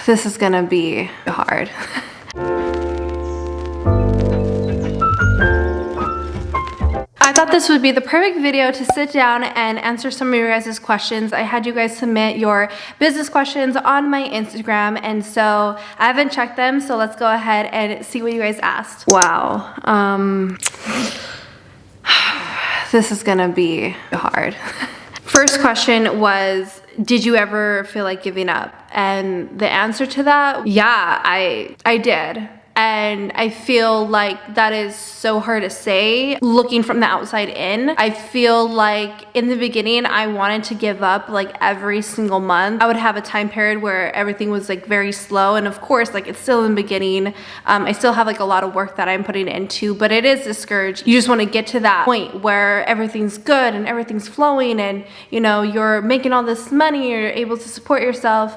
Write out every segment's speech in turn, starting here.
This is gonna be hard. I thought this would be the perfect video to sit down and answer some of your guys' questions. I had you guys submit your business questions on my Instagram, and so I haven't checked them, so let's go ahead and see what you guys asked. Wow. This is gonna be hard. First question was, did you ever feel like giving up? And the answer to that, yeah, I did. And I feel like that is so hard to say looking from the outside in. I feel like in the beginning, I wanted to give up like every single month. I would have a time period where everything was like very slow. And of course, like it's still in the beginning. I still have like a lot of work that I'm putting into, but it is discouraged. You just want to get to that point where everything's good and everything's flowing and you know, you're making all this money, you're able to support yourself.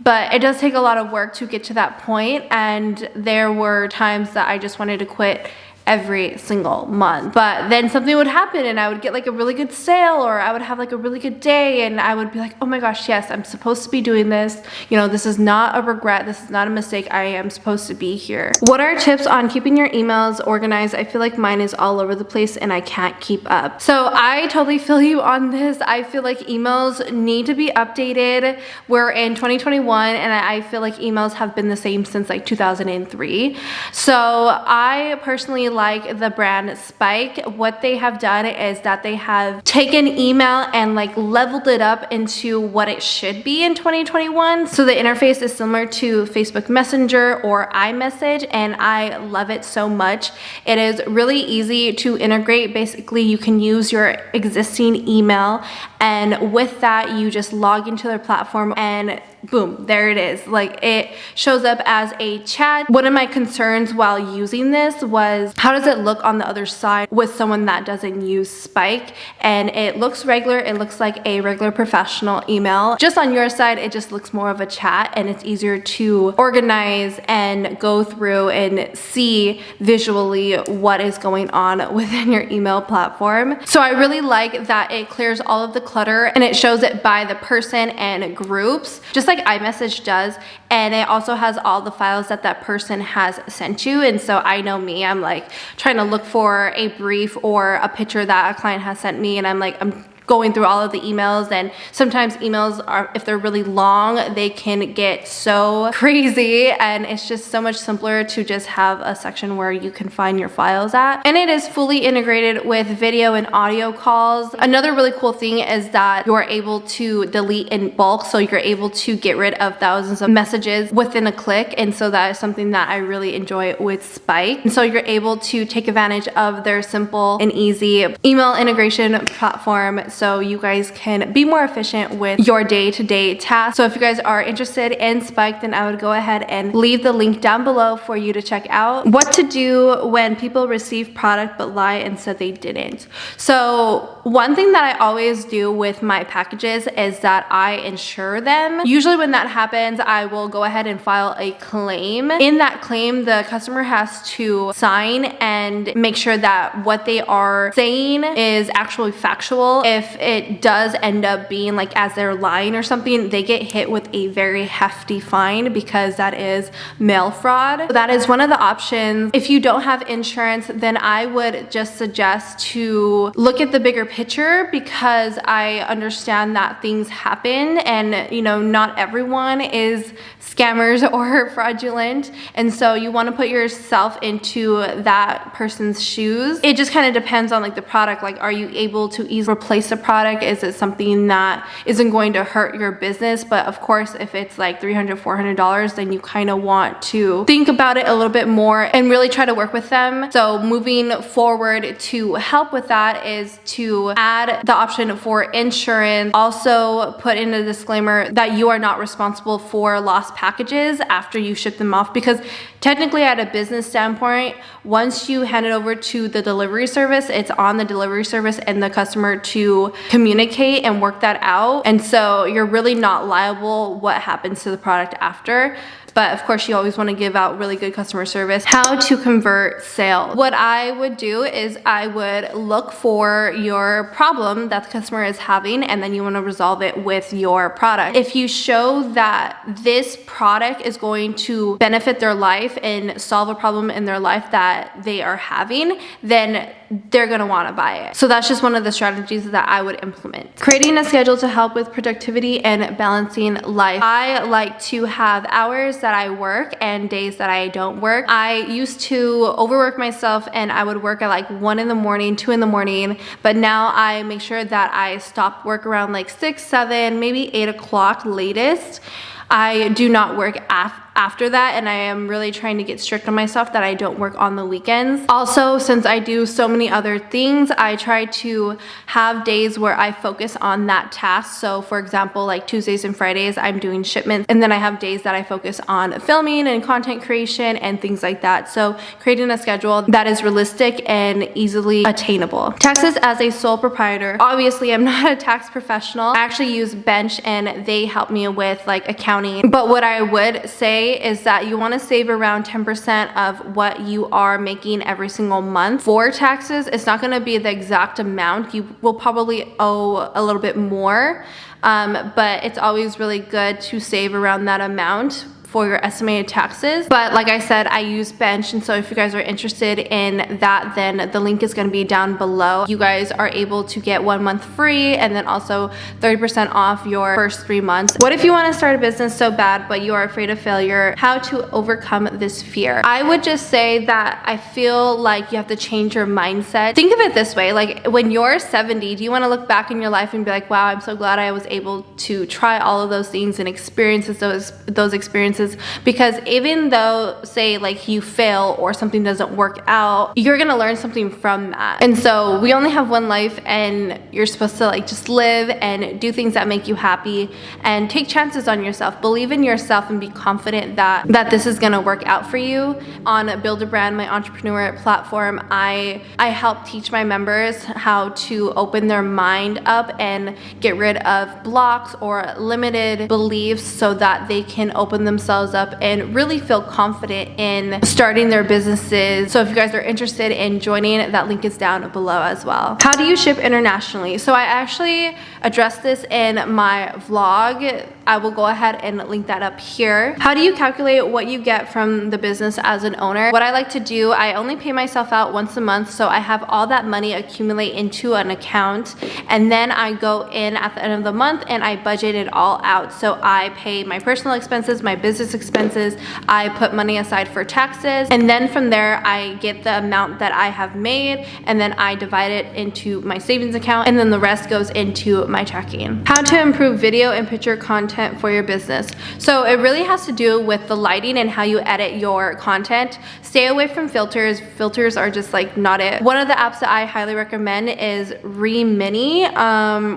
But it does take a lot of work to get to that point, and there were times that I just wanted to quit every single month. But then something would happen and I would get like a really good sale, or I would have like a really good day and I would be like, oh my gosh, yes, I'm supposed to be doing this. You know, this is not a regret. This is not a mistake. I am supposed to be here. What are tips on keeping your emails organized? I feel like mine is all over the place and I can't keep up. So I totally feel you on this. I feel like emails need to be updated. We're in 2021 and I feel like emails have been the same since like 2003. So I personally like the brand Spike. What they have done is that they have taken email and like leveled it up into what it should be in 2021. So the interface is similar to Facebook Messenger or iMessage, and I love it so much. It is really easy to integrate. Basically, you can use your existing email, and with that, you just log into their platform and boom, there it is. Like it shows up as a chat. One of my concerns while using this was, how does it look on the other side with someone that doesn't use Spike? And it looks regular. It looks like a regular professional email. Just on your side, it just looks more of a chat, and it's easier to organize and go through and see visually what is going on within your email platform. So I really like that it clears all of the clutter and it shows it by the person and groups, just like iMessage does. And it also has all the files that that person has sent you. And so I know me, I'm like trying to look for a brief or a picture that a client has sent me, and I'm going through all of the emails, and sometimes emails are, if they're really long, they can get so crazy, and it's just so much simpler to just have a section where you can find your files at. And it is fully integrated with video and audio calls. Another really cool thing is that you're able to delete in bulk, so you're able to get rid of thousands of messages within a click, and so that is something that I really enjoy with Spike. And so you're able to take advantage of their simple and easy email integration platform, so you guys can be more efficient with your day-to-day tasks. So if you guys are interested in Spike, then I would go ahead and leave the link down below for you to check out. What to do when people receive product but lie and said they didn't. So one thing that I always do with my packages is that I insure them. Usually when that happens, I will go ahead and file a claim. In that claim, the customer has to sign and make sure that what they are saying is actually factual. If it does end up being like as they're lying or something, they get hit with a very hefty fine because that is mail fraud. So that is one of the options. If you don't have insurance, then I would just suggest to look at the bigger picture, because I understand that things happen and you know, not everyone is scammers or fraudulent, and so you want to put yourself into that person's shoes. It just kind of depends on like the product. Like, are you able to easily replace the product? Is it something that isn't going to hurt your business? But of course, if it's like $300, $400, then you kind of want to think about it a little bit more and really try to work with them. So moving forward, to help with that is to add the option for insurance. Also put in a disclaimer that you are not responsible for lost packages after you ship them off, because technically at a business standpoint, once you hand it over to the delivery service, it's on the delivery service and the customer to communicate and work that out. And so you're really not liable what happens to the product after. but of course you always want to give out really good customer service. How to convert sales. What I would do is I would look for your problem that the customer is having, and then you want to resolve it with your product. If you show that this product is going to benefit their life and solve a problem in their life that they are having, then they're gonna wanna buy it. So that's just one of the strategies that I would implement. Creating a schedule to help with productivity and balancing life. I like to have hours that I work and days that I don't work. I used to overwork myself and I would work at like 1 in the morning, 2 in the morning, but now I make sure that I stop work around like 6, 7, maybe 8 o'clock latest. I do not work after that, and I am really trying to get strict on myself that I don't work on the weekends. Also, since I do so many other things, I try to have days where I focus on that task. So for example, like Tuesdays and Fridays, I'm doing shipments, and then I have days that I focus on filming and content creation and things like that. So creating a schedule that is realistic and easily attainable. Taxes as a sole proprietor. Obviously, I'm not a tax professional. I actually use Bench and they help me with like accounting. But what I would say is that you want to save around 10% of what you are making every single month for taxes. It's not going to be the exact amount. You will probably owe a little bit more, but it's always really good to save around that amount for your estimated taxes. But like I said, I use Bench, and so if you guys are interested in that, then the link is going to be down below. You guys are able to get 1 month free and then also 30% off your first 3 months. What if you want to start a business so bad but you are afraid of failure? How to overcome this fear? I would just say that I feel like you have to change your mindset. Think of it this way, like when you're 70, do you want to look back in your life and be like, wow, I'm so glad I was able to try all of those things and experiences those experiences? Because even though, say, like you fail or something doesn't work out, you're gonna learn something from that. And so we only have one life, and you're supposed to like just live and do things that make you happy and take chances on yourself. Believe in yourself and be confident that this is gonna work out for you. On Build a Brand, my entrepreneur platform, I help teach my members how to open their mind up and get rid of blocks or limited beliefs so that they can open themselves up and really feel confident in starting their businesses. So if you guys are interested in joining, that link is down below as well. How do you ship internationally? So I actually addressed this in my vlog. I will go ahead and link that up here. How do you calculate what you get from the business as an owner? What I like to do, I only pay myself out once a month, so I have all that money accumulate into an account, and then I go in at the end of the month and I budget it all out. So I pay my personal expenses, my business expenses, I put money aside for taxes, and then from there I get the amount that I have made, and then I divide it into my savings account, and then the rest goes into my checking. How to improve video and picture content for your business. So it really has to do with the lighting and how you edit your content. Stay away from filters. Filters are just like not it. One of the apps that I highly recommend is Remini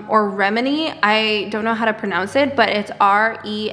or Remini. I don't know how to pronounce it, but it's Remini,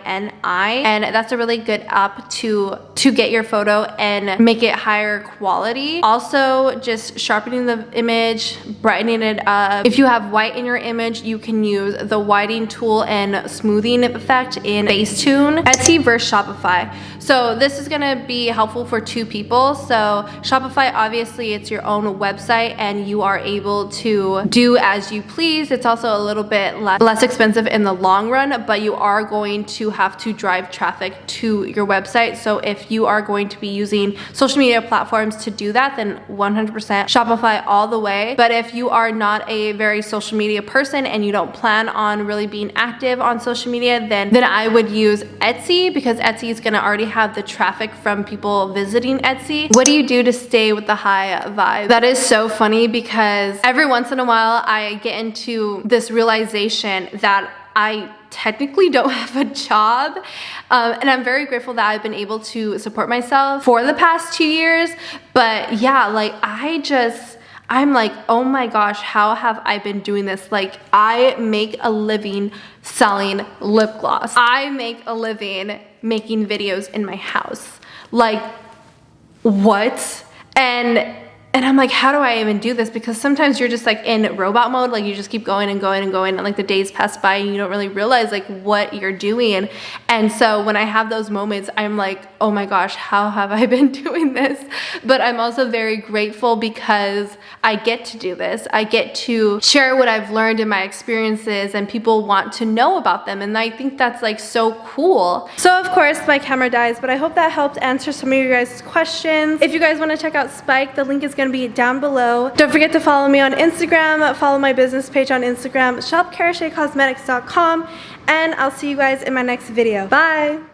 and that's a really good app to get your photo and make it higher quality. Also, just sharpening the image, brightening it up. If you have white in your image, you can use the whiting tool and smoothing effect in Facetune. Etsy versus Shopify. So this is gonna be helpful for 2 people. So Shopify, obviously it's your own website and you are able to do as you please. It's also a little bit less expensive in the long run, but you are going to have to drive traffic to your website. So if you are going to be using social media platforms to do that, then 100% Shopify all the way. But if you are not a very social media person and you don't plan on really being active on social media, then I would use Etsy, because Etsy is gonna already have the traffic from people visiting Etsy. What do you do to stay with the high vibe? That is so funny, because every once in a while I get into this realization that I technically don't have a job, and I'm very grateful that I've been able to support myself for the past 2 years. But yeah, like I'm like, oh my gosh, how have I been doing this? Like, I make a living selling lip gloss. I make a living making videos in my house. Like, what? And And I'm like, how do I even do this? Because sometimes you're just like in robot mode, like you just keep going and going and going, and like the days pass by and you don't really realize like what you're doing. And so when I have those moments, I'm like, oh my gosh, how have I been doing this? But I'm also very grateful because I get to do this. I get to share what I've learned in my experiences, and people want to know about them. And I think that's like so cool. So of course my camera dies, but I hope that helped answer some of your guys' questions. If you guys want to check out Spike, the link is going to be down below. Don't forget to follow me on Instagram, follow my business page on Instagram, shopcosmetic.com, and I'll see you guys in my next video. Bye!